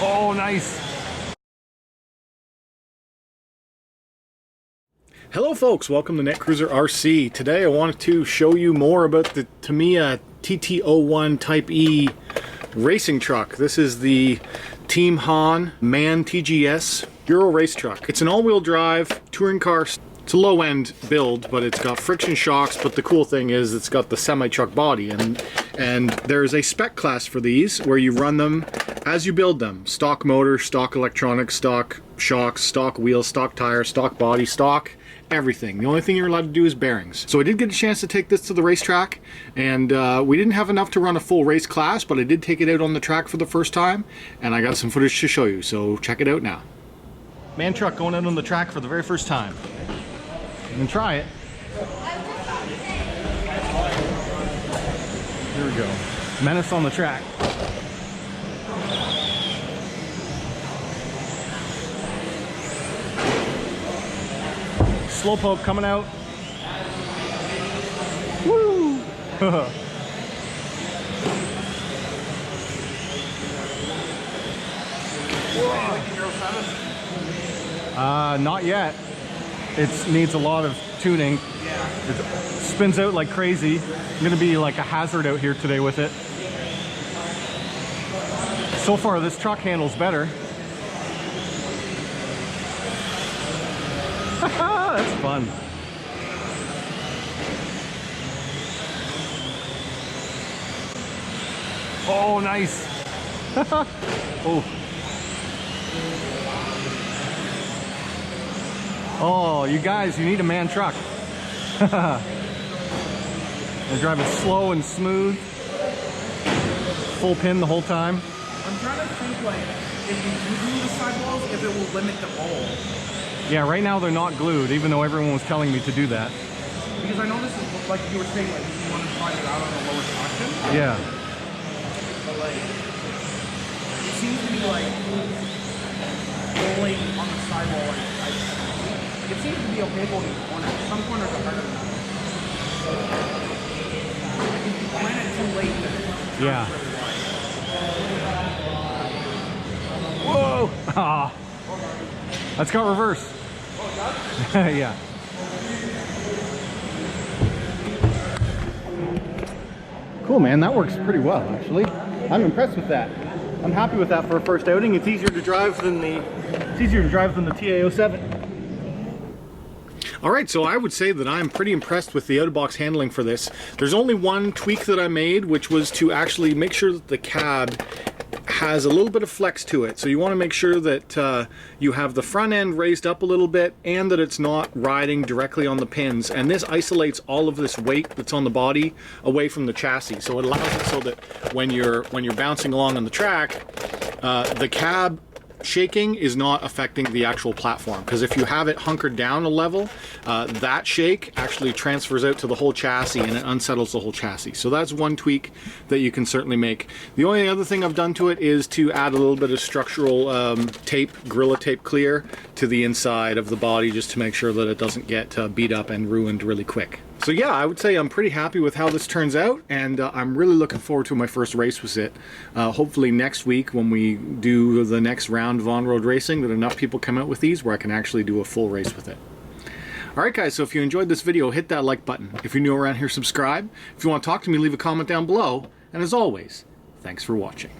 Oh, nice. Hello folks, welcome to Netcruzer RC. Today I wanted to show you more about the Tamiya TT01-E racing truck. This is the Team HAHN MAN TGS Euro race truck. It's an all-wheel drive touring car. It's a low-end build, but it's got friction shocks, but the cool thing is it's got the semi-truck body, and there's a spec class for these where you run them as you build them. Stock motor, stock electronics, stock shocks, stock wheels, stock tires, stock body, stock everything. The only thing you're allowed to do is bearings. So I did get a chance to take this to the racetrack, and we didn't have enough to run a full race class, but I did take it out on the track for the first time, and I got some footage to show you, so check it out now. Man truck going out on the track for the very first time. You can try it. Here we go. Menace on the track. Slowpoke coming out. Woo! Not yet. It needs a lot of tuning. Yeah. It spins out like crazy. I'm gonna be like a hazard out here today with it. So far this truck handles better. That's fun. Oh, nice. Oh. Oh, you guys, you need a man truck. And drive it slow and smooth. Full pin the whole time. I'm trying to think, like, if you glue the sidewalls, if it will limit the roll. Yeah, right now they're not glued, even though everyone was telling me to do that. Because I know this is, like you were saying, like, you want to try it out on a lower traction. Yeah. But, like, it seems to be, like, rolling on the sidewall, like, it seems to be okay going in corners. Some corners are harder than others. Like, if you plan it too late, then it's yeah. Really wide. Whoa! Ah. That's got reverse. Oh, it does? Yeah. Cool, man. That works pretty well, actually. I'm impressed with that. I'm happy with that for a first outing. It's easier to drive than the TA07. All right, so I would say that I'm pretty impressed with the out-of-box handling for this. There's only one tweak that I made, which was to actually make sure that the cab has a little bit of flex to it. So you want to make sure that you have the front end raised up a little bit and that it's not riding directly on the pins. And this isolates all of this weight that's on the body away from the chassis. So it allows it so that when you're bouncing along on the track, the cab shaking is not affecting the actual platform, because if you have it hunkered down a level, that shake actually transfers out to the whole chassis and it unsettles the whole chassis. So that's one tweak that you can certainly make. The only other thing I've done to it is to add a little bit of structural tape, Gorilla Tape Clear, to the inside of the body, just to make sure that it doesn't get beat up and ruined really quick. So yeah, I would say I'm pretty happy with how this turns out, and I'm really looking forward to my first race with it. Hopefully next week, when we do the next round of on-road racing, that enough people come out with these where I can actually do a full race with it. Alright guys, so if you enjoyed this video, hit that like button. If you're new around here, subscribe. If you want to talk to me, leave a comment down below. And as always, thanks for watching.